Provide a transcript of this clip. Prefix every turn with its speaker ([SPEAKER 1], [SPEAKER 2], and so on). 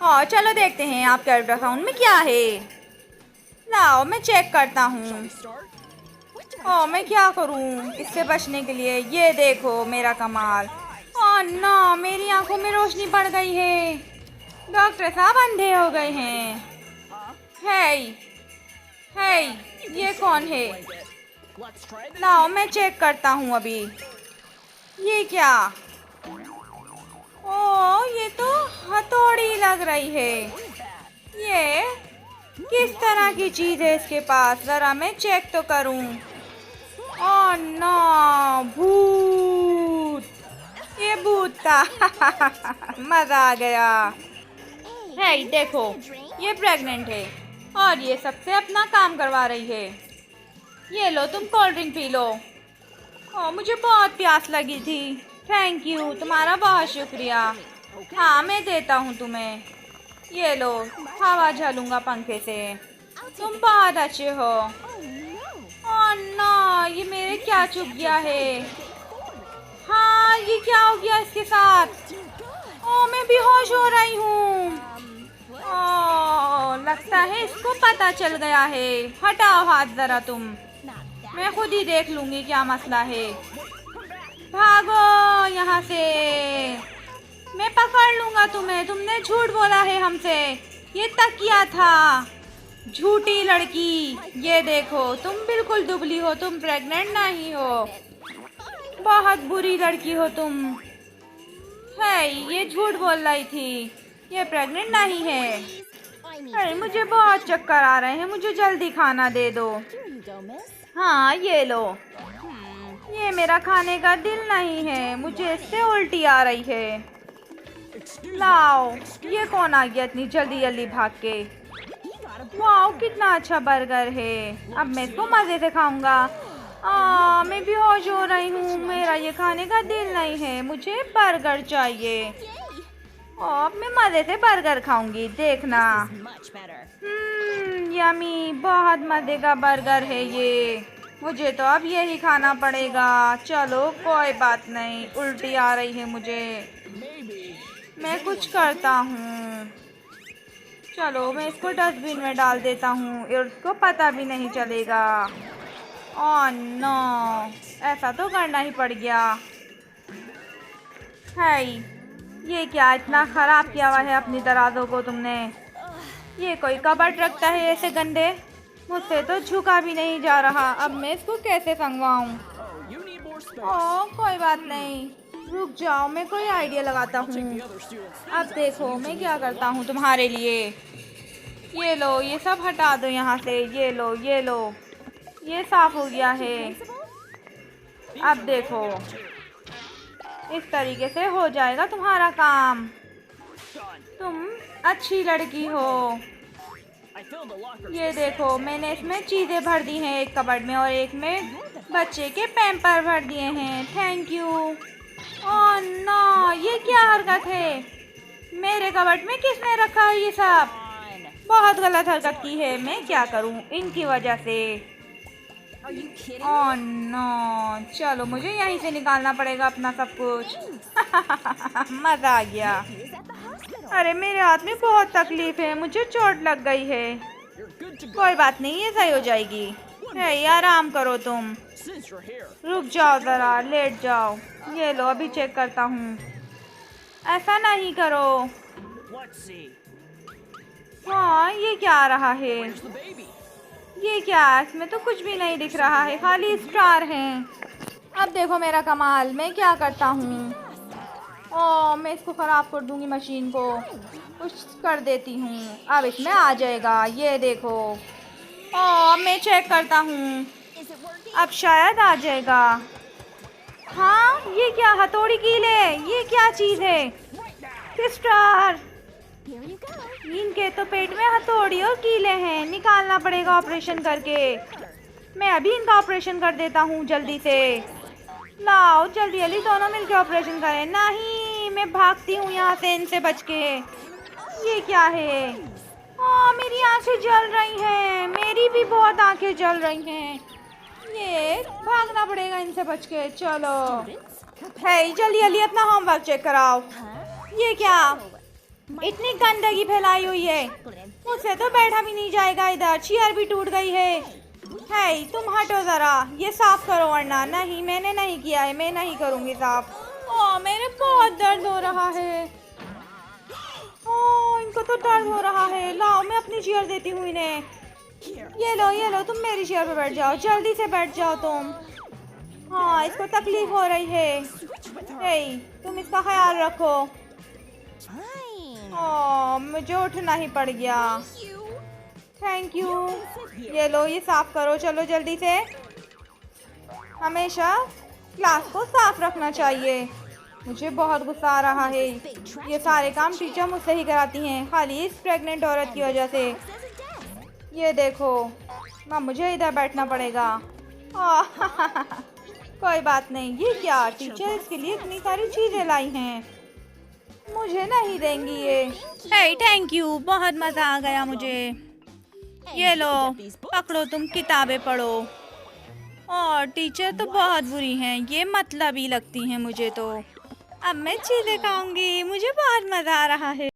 [SPEAKER 1] और चलो देखते हैं आपके अल्ट्रासाउंड में क्या है। लाओ मैं चेक करता हूँ। ओ मैं क्या करूँ इससे बचने के लिए। ये देखो मेरा कमाल। ओह नो, मेरी आंखों में रोशनी पड़ गई है। डॉक्टर साहब अंधे हो गए हैं। हे, हे, ये कौन है? लाओ मैं चेक करता हूँ अभी। ये क्या? ओ ये तो हथौड़ी लग रही है। ये किस तरह की चीज है इसके पास? जरा मैं चेक तो करूं। ओह नो, भूत! ये भूत था। मजा आ गया। है देखो, ये प्रेग्नेंट है और ये सबसे अपना काम करवा रही है। ये लो तुम कोल्ड ड्रिंक पी लो। ओ मुझे बहुत प्यास लगी थी। थैंक यू, तुम्हारा बहुत शुक्रिया। हाँ मैं देता हूँ तुम्हें। ये लो, हवा झलूंगा पंखे से। तुम बहुत अच्छे हो। ओह नो, ये मेरे क्या चुभ गया है? हाँ ये क्या हो गया इसके साथ? ओह मैं बेहोश हो रही हूँ। ओह लगता है इसको पता चल गया है। हटाओ हाथ जरा तुम। मैं खुद ही देख लूंगी क्या मसला है। भागो यहाँ से। मैं पकड़ लूंगा तुम्हें। तुमने झूठ बोला है हमसे। ये तकिया था। झूठी लड़की। ये देखो तुम बिल्कुल दुबली हो। तुम प्रेग्नेंट नहीं हो। बहुत बुरी लड़की हो तुम। है ये झूठ बोल रही थी। ये प्रेग्नेंट नहीं है। अरे मुझे बहुत चक्कर आ रहे हैं। मुझे जल्दी खाना दे दो। हाँ ये लो। ये मेरा खाने का दिल नहीं है। मुझे इससे उल्टी आ रही है। लाओ, ये कौन आ गया इतनी जल्दी जल्दी भाग के? वाओ कितना अच्छा बर्गर है। अब मैं इसको मज़े से खाऊंगा। मैं बेहोश हो रही हूँ। मेरा ये खाने का दिल नहीं है। मुझे बर्गर चाहिए। अब मैं मज़े से बर्गर खाऊंगी, देखना। यमी, बहुत मज़े का बर्गर है ये। मुझे तो अब यही खाना पड़ेगा। चलो कोई बात नहीं, उल्टी आ रही है मुझे। मैं कुछ करता हूँ। चलो मैं इसको डस्टबिन में डाल देता हूँ और उसको पता भी नहीं चलेगा। ओह नो, ऐसा तो करना ही पड़ गया। है ये क्या इतना ख़राब किया हुआ है अपनी दराजों को तुमने? ये कोई कबर्ड रखता है ऐसे गंदे? मुझसे तो झुका भी नहीं जा रहा। अब मैं इसको कैसे संगवाऊँ? ओह कोई बात नहीं, रुक जाओ, मैं कोई आइडिया लगाता हूँ। अब देखो मैं क्या करता हूँ तुम्हारे लिए। ये लो, ये सब हटा दो यहाँ से। ये लो, ये लो, ये साफ हो गया है। अब देखो इस तरीके से हो जाएगा तुम्हारा काम। तुम अच्छी लड़की हो। ये देखो मैंने इसमें चीज़ें भर दी हैं, एक कबर्ड में और एक में बच्चे के पैम्पर भर दिए हैं। Thank you. ओह नो, ये क्या हरकत है? मेरे कबर्ड में किसने रखा है ये सब? बहुत गलत हरकत की है। मैं क्या करूं इनकी वजह से? ओह नो, चलो मुझे यहीं से निकालना पड़ेगा अपना सब कुछ। मज़ा आ गया। अरे मेरे हाथ में बहुत तकलीफ है, मुझे चोट लग गई है। कोई बात नहीं, ये सही हो जाएगी। है आराम करो तुम। रुक जाओ ज़रा, लेट जाओ। ये लो अभी चेक करता हूँ। ऐसा नहीं करो। हाँ ये क्या आ रहा है? ये क्या? इसमें तो कुछ भी नहीं दिख रहा है, खाली स्टार हैं। अब देखो मेरा कमाल। मैं क्या करता हूँ। ओह मैं इसको ख़राब कर दूँगी, मशीन को कुछ कर देती हूँ। अब इसमें आ जाएगा, ये देखो। ओह मैं चेक करता हूँ, अब शायद आ जाएगा। हाँ ये क्या? हथौड़ी कील है? ये क्या चीज़ है? सिस्टर, इनके तो पेट में हथौड़ी और कीले हैं। निकालना पड़ेगा ऑपरेशन करके। मैं अभी इनका ऑपरेशन कर देता हूँ जल्दी से। लाओ जल्दी जल्दी दोनों मिलके ऑपरेशन करें। नहीं मैं भागती हूँ यहाँ से इनसे बच के। ये क्या है? मेरी आंखें जल रही हैं। मेरी भी बहुत आंखें जल रही हैं। ये भागना पड़ेगा इनसे बच के। चलो है जल्दी जल्दी अपना होमवर्क चेक कराओ। ये क्या? इतनी गंदगी फैलाई हुई है, मुझसे तो बैठा भी नहीं जाएगा। इधर चेयर भी टूट गई है। है तुम हटो जरा, ये साफ करो वरना। नहीं, मैंने नहीं किया है, मैं नहीं करूँगी साफ। मेरे बहुत दर्द हो रहा है। इनको तो दर्द हो रहा है। लाओ, मैं अपनी चेयर देती हूँ इन्हें। ये लो, तुम मेरी चेयर पे बैठ जाओ, जल्दी से बैठ जाओ तुम। हाँ, इसको तकलीफ हो रही है। तुम इसका ख्याल रखो। मुझे उठना ही पड़ गया। Thank you. ये लो, ये साफ करो, चलो जल्दी से। हमेशा क्लास को साफ रखना चाहिए। मुझे बहुत गुस्सा आ रहा है। ये सारे काम टीचर मुझसे ही कराती हैं, खाली इस प्रेग्नेंट औरत की वजह से। ये देखो ना, मुझे इधर बैठना पड़ेगा। कोई बात नहीं। ये क्या, टीचर इसके लिए इतनी सारी चीजें लाई हैं, मुझे नहीं देंगी ये। थैंक यू, बहुत मज़ा आ गया मुझे। ये लो, पकड़ो, तुम किताबें पढ़ो। और टीचर तो बहुत बुरी हैं, ये मतलबी लगती हैं मुझे तो। अब मैं चीज़ें खाऊंगी, मुझे बहुत मज़ा आ रहा है।